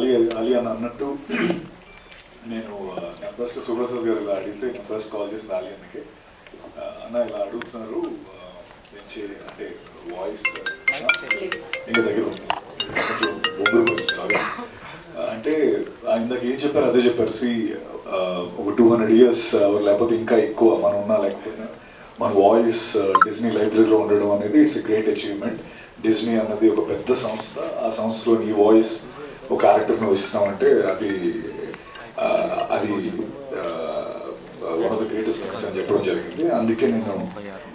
అలీ అలీ అని అన్నట్టు నేను ఫస్ట్ సుబ్రసాద్ గారు ఇలా అడిగితే నేను ఫస్ట్ కాల్ చేసింది అలీ అన్నకి. అన్న ఇలా అడుగుతున్నారు అంటే వాయిస్ ఇంకా దగ్గర ఉంది కొంచెం బొంగురు సారీ అంటే ఇందాక ఏం చెప్పారు అదే చెప్పారు. ఒక 200 years లేకపోతే ఇంకా ఎక్కువ మనం ఉన్నా లేకపోయినా మన వాయిస్ డిజ్నీ లైబ్రరీలో ఉండడం అనేది it's a great achievement. Disney అన్నది ఒక పెద్ద సంస్థ, ఆ సంస్థలో నీ వాయిస్ ఒక క్యారెక్టర్ని ఇస్తున్నామంటే అది one of the greatest things అని చెప్పడం జరిగింది. అందుకే నేను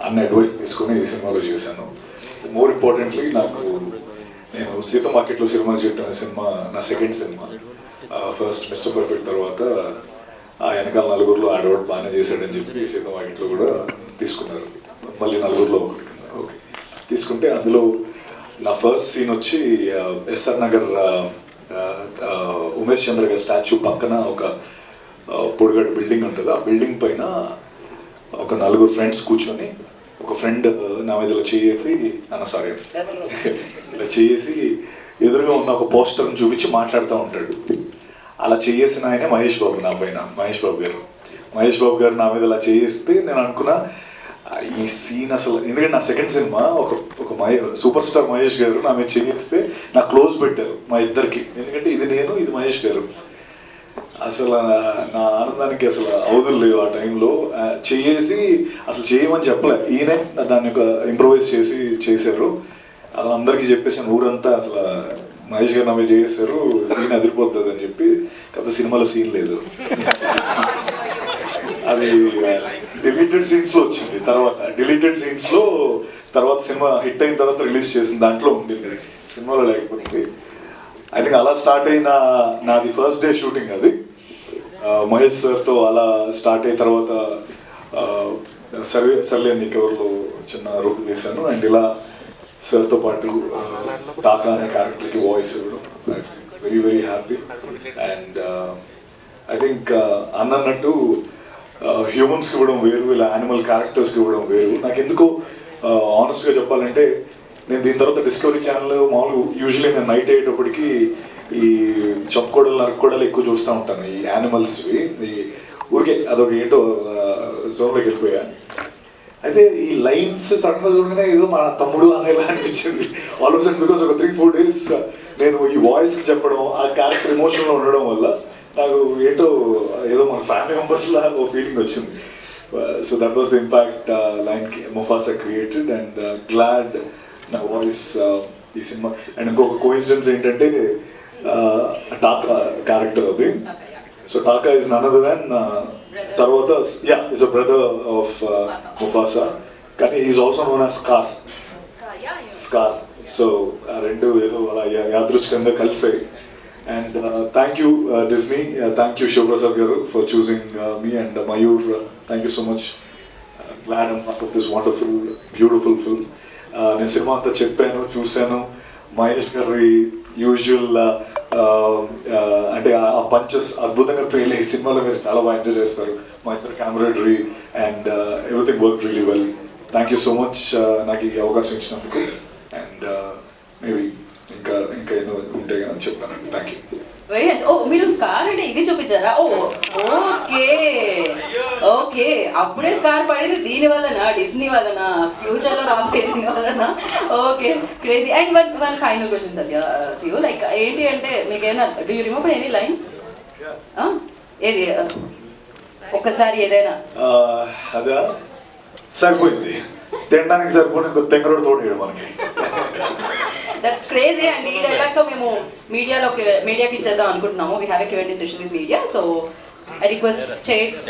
అన్న అడ్వైస్ తీసుకుని ఈ సినిమాలో చేశాను. మోర్ ఇంపార్టెంట్లీ నేను సీత మార్కెట్లో సినిమా చేయటం అనే సినిమా నా second cinema. First mister perfect తర్వాత ఆ వెనకాల నలుగురిలో ఆడవాడు బాగానే చేశాడని చెప్పి సీత మార్కెట్లో కూడా తీసుకున్నారు. మళ్ళీ నలుగురిలో ఓకే తీసుకుంటే అందులో నా ఫస్ట్ సీన్ వచ్చి ఎస్ఆర్ నగర్ ఉమేష్ చంద్ర గారి స్టాచ్యూ పక్కన ఒక పొడిగడ్డ బిల్డింగ్ ఉంటుంది. ఆ బిల్డింగ్ పైన ఒక 4 ఫ్రెండ్స్ కూర్చొని ఒక ఫ్రెండ్ నా మీద ఇలా చేసి ఇలా చేసి ఎదురుగా ఉన్న ఒక పోస్టర్ని చూపించి మాట్లాడుతూ ఉంటాడు. అలా చేసిన ఆయనే మహేష్ బాబు నా పైన. మహేష్ బాబు గారు నా మీద ఇలా చేస్తే నేను అనుకున్నా ఈ సీన్ అసలు, ఎందుకంటే నా సెకండ్ సినిమా ఒక సూపర్ స్టార్ మహేష్ గారు నా మీద చేస్తే నా క్లోజ్ పెట్టారు మా ఇద్దరికి. ఎందుకంటే ఇది నేను, ఇది మహేష్ గారు. అసలు నా ఆనందానికి అసలు అవధులు లేవు. ఆ టైంలో చేసి అసలు చేయమని చెప్పలే, ఈయనే దాన్ని ఒక ఇంప్రూవైజ్ చేశారు. అసలు అందరికీ చెప్పేసాను ఊరంతా, అసలు మహేష్ గారు నా మీద చేశారు, సీన్ అదిరిపోతుంది అని చెప్పి. కాకపోతే సినిమాలో సీన్ లేదు, అది డిలీటెడ్ సీన్స్లో వచ్చింది. డిలీటెడ్ సీన్స్లో తర్వాత సినిమా హిట్ అయిన తర్వాత రిలీజ్ చేసిన దాంట్లో ఉండింది, సినిమాలో లేకపోతుంది. ఐ థింక్ అలా స్టార్ట్ అయిన నాది ఫస్ట్ డే షూటింగ్ అది. మహేష్ సార్తో అలా స్టార్ట్ అయిన తర్వాత సర్లే నీకెవరిలో చిన్న రూపు తీశాను. అండ్ ఇలా సార్తో పాటు టాకా అనే క్యారెక్టర్కి వాయిస్ ఇవ్వడం very very happy. And I think అన్నట్టు హ్యూమన్స్కి ఇవ్వడం వేరు, ఇలా యానిమల్ క్యారెక్టర్స్కి ఇవ్వడం వేరు. నాకు ఎందుకో ఆనెస్ట్గా చెప్పాలంటే నేను దీని తర్వాత డిస్కవరీ ఛానల్ మామూలు యూజువల్లీ నేను నైట్ అయ్యేటప్పటికి ఈ చంపుకోడలు నరుక్కోడలు ఎక్కువ చూస్తూ ఉంటాను, ఈ యానిమల్స్వి. ఈ ఊరికే అదొక ఏంటో జోన్లోకి వెళ్ళిపోయా. అయితే ఈ లైన్స్ సడన్గా చూడగానే ఏదో మా తమ్ముడు అనేలా అనిపించింది ఆల్ ఆఫ్ సడన్. బికాస్ ఒక 3-4 days నేను ఈ వాయిస్కి చెప్పడం, ఆ క్యారెక్టర్ ఎమోషన్లో ఉండడం వల్ల నాకు ఏంటో ఏదో మన ఫ్యామిలీ మెంబర్స్లా ఒక ఫీలింగ్ వచ్చింది. So that was the impact line Mufasa created. And glad నా వాయిస్ ఈ సినిమా. అండ్ ఇంకొక కోఇన్సిడెన్స్ ఏంటంటే టాకా క్యారెక్టర్ అది. So Taka is none other than తర్వాత is a brother of Mufasa, కానీ is also known as Scar. So ఆ రెండు ఏదో అలా యాదృచ్ఛికంగా కలిసాయి. And thank you Disney, thank you Shivaprasad garu for choosing me. And Mayur, thank you so much. Glad and part of this wonderful beautiful film. నేను cinema అంతా చెప్పాను, చూశాను. మహేష్ గారి యూజువల్ అంటే ఆ పంచెస్ అద్భుతంగా ప్రేలే. ఈ సినిమాలో మీరు చాలా బాగా ఎంజాయ్ చేస్తారు. మా ఇద్దరు collaboratory and everything work really well. Thank you so much నాకు ఈ అవకాశం ఇచ్చినందుకు. అండ్ మేబీ ఇంకా ఎన్నో ఉంటాయి అని చెప్తానండి. Thank you. Very nice. ఓ మీరు స్కార్ అంటే ఇది చూపించారా? ఓకే అప్పుడే స్కార్ పడేది దీని వలన, డిజ్నీ వలన, ఫ్యూచర్లో రాబోయే దీని వలన. Okay crazy. And one final question Satya to you, like ఏంటి అంటే మీకు ఏమైనా do you remember any line? ఏది ఒక్కసారి ఏదైనా? అదా సరిపోయింది, తినడానికి సరిపోయిన ఇంకో తెంగరోడు తోడు మనకి. That's crazy. అండ్ ఈ డైలాగ్తో మేము మీడియాకి ఇచ్చేద్దాం అనుకుంటున్నాము. We have a Q&A session with media. So I request chairs